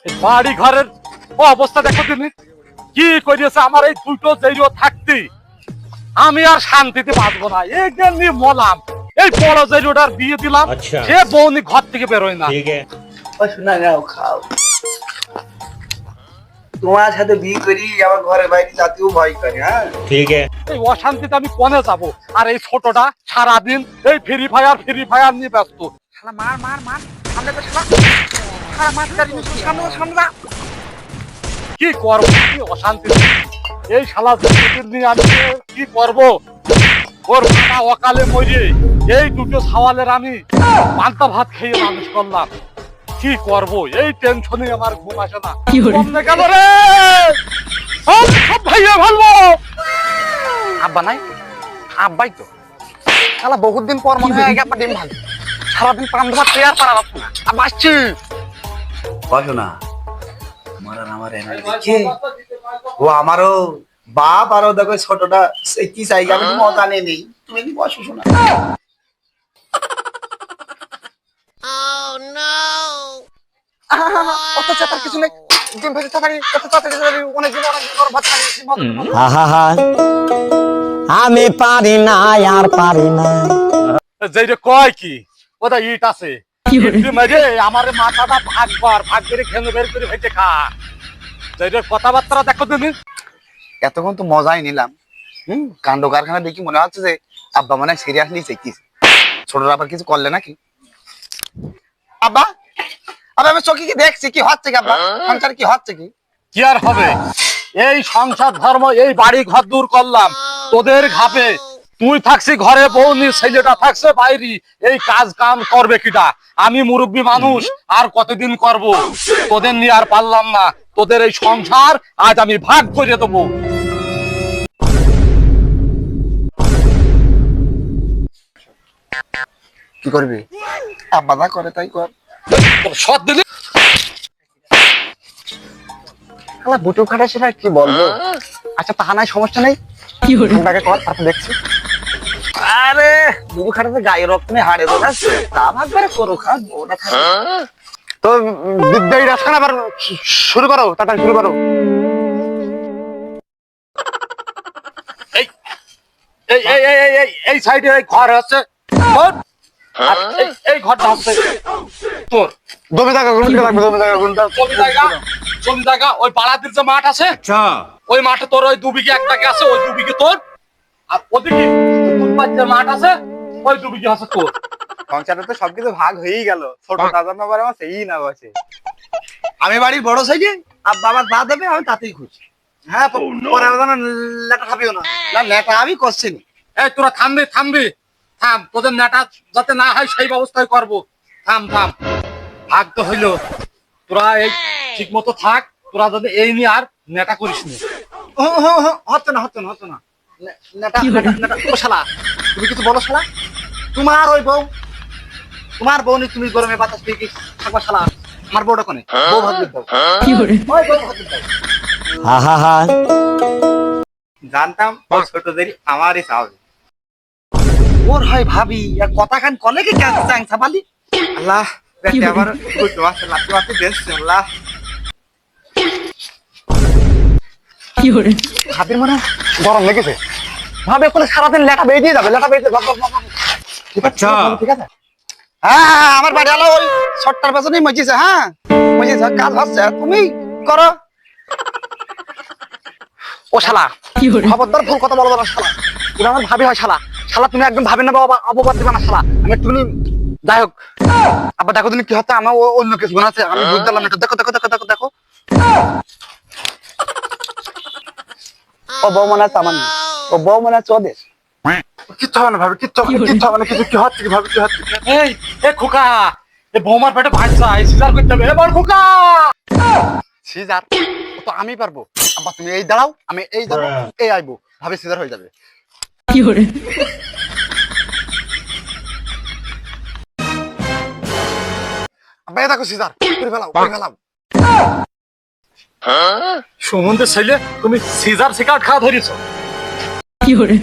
বাড়ি ঘরের অবস্থা দেখো তুমি কি করিয়েছে আমার এই দুটো জেরিও থাকতে আমি আর শান্তিতে বাঁচবো না এই নিয়ে মলাম এই বড় জেরিওটার বিয়ে দিলাম সে বউনি ঘর থেকে বেরোয় না শোনা যাও খাও তোমার সাথে বিয়ে করি আমার ঘরে বাইরে জাতীয় ভয় করে হ্যাঁ ঠিক আছে এই অশান্তিতে আমি কোনে যাবো আর এই ছোটটা সারাদিন এই ফ্রি ফায়ার নিয়ে ব্যস্ত শালা মার মার মার সামনে তো শালা শালা মার গাড়ি সামনে সামনে কি করবো কি অশান্তি এই শালা নিয়ে আমি কি করবো ওর মাথা অকালে মরে এই দুটো সওয়ালের আমি পান্তা ভাত খেয়ে মানুষ করলাম কি করবো এই টেনশনে আমার ঘুম আসে না কমনে গেল রে সব ভাইয়া ভালো আব্বা নাই আব্বাই তো শালা বহুত দিন পর মনে হয় আব্বা ডিম ভালো সারাদিন পান্তা ভাত খেয়ে আর পারা যাচ্ছে না আব্বা আসছি শোনা আমার আর আমার এনার্জি ও আমারও বাপ আরো দেখো ছোটটা কি চাই আমি মজা নেই তুমি কি বসো শোনা অত চেতার কিছু নেই ডিম ভেজে তাড়াতাড়ি কত তাড়াতাড়ি অনেক দিন ভাত খাই আমি পারি না আর পারি না যেটা কয় কি ওটা ইট আছে মাঝে আমার মাথাটা ভাগ করে খেয়ে বের করে ভেজে খা যেটা কথাবার্তা দেখো তুমি এতক্ষণ তো মজাই নিলাম কাণ্ড কারখানা দেখি মনে হচ্ছে যে আব্বা মানে সিরিয়াসলি চেকিস ছোটরা আবার কিছু করলে নাকি আব্বা আবার আমি চোখে কি দেখছি কি হচ্ছে কি আব্বা সংসার কি হচ্ছে কি কি আর হবে এই সংসার ধর্ম এই বাড়ি ঘর দূর করলাম তোদের ঘাপে তুই থাকছি ঘরে বউ নি ছেলেটা থাকছে বাইরে এই কাজ কাম করবে কিটা আমি মুরব্বী মানুষ আর কতদিন করব তোদের নিয়ে আর পারলাম না তোদের এই সংসার আজ আমি ভাগ করে দেবো কি করবি আব্বা যা করে তাই কর সৎ দিলি বুটু খাটা সেটা কি বলবো আচ্ছা তাহা নাই সমস্যা নেই কর তারপর দেখছি আরে বুটু খাটাতে গায়ে রক্ত নেই হাড়ে বোঝাচ্ছে তা ভাগ করে করো খা ওটা খা তো বিদ্যাই রাস্তান আবার শুরু করো তাড়াতাড়ি শুরু করো এই এই এই এই এই এই সাইডে এই ঘর আছে এই ঘরটা হচ্ছে তোর জমি জায়গা গুনতে লাগবে জমি জায়গা ওই পাড়াদের যে মাঠ আছে ওই মাঠে তোর ওই 2 বিঘে একটা আছে ওই 2 বিঘে তোর আর ওদিকে যে মাঠ আছে ওই 2 বিঘে আছে তোর সংসারে তো সবকিছু ভাগ হয়েই গেল ছোট দাদা না পারে আমার সেই না বসে আমি বাড়ির বড় সাইজে আর বাবা যা দেবে আমি তাতেই খুশি হ্যাঁ পরে লেটা খাবিও না না লেটা আমি করছি না এই তোরা থামবি থাম তোদের নেটা যাতে না হয় সেই ব্যবস্থাই করবো থাম ভাগ তো হইলো তোরা এই ঠিক মতো থাক তোরা যদি এই নিয়ে আর নেটা করিস না হচ্ছে না নেটা ও শালা তুমি কিছু বলো শালা তোমার ওই বউ তোমার বউ নি তুমি গরমে বাতাস পেয়ে কি থাকবা শালা আমার বউটা কোনে বউ ভাগ দাও ওই বউ ভাগ দাও জানতাম ও ছোট দেরি আমারই চাওবে ওর হয় ভাবি আর কথা খান কলে কি চাংসা বালি আল্লাহ বেটা আবার কইতো আছে লাতি দেশ আল্লাহ কি করে হাতের মানে গরম লেগেছে ভাবে কোন সারাদিন লেখা বেয়ে দিয়ে যাবে ঠিক আছে ঠিক আছে হ্যাঁ আমার বাড়ি আলো ওই শর্টটার পেছনেই মজিছে হ্যাঁ মজিছে কাজ হচ্ছে তুমি করো ও শালা খবরদার ভুল কথা বলবো না শালা তুমি আমার ভাবি হয় শালা তুমি একদম ভাবেন না বাবা অপবাদ দিবা না শালা আমি একটুখানি যাই হোক আবার দেখো তুমি কি হচ্ছে আমার অন্য কিছু বানাচ্ছে আমি বুঝতে পারলাম না দেখো ও বউ মনে আছে আমার ও বউ মনে আছে ওদের কিচ্ছু হবে না ভাবি কিচ্ছু হবে না কিছু কি হচ্ছে কি ভাবি কি হচ্ছে এই খোকা এই বৌমার পেটে ভাজছা এই সিজার করতে হবে এবার খোকা সিজার তো আমি পারবো আব্বা তুমি এই দাঁড়াও আমি এই যাবো এই আইবো ভাবে সিজার হয়ে যাবে কি করে আব্বা এই দেখো সিজার করে ফেলাও সুমন্তের ছেলে তুমি সিজার সিগারেট খাওয়া ধরেছ কি করে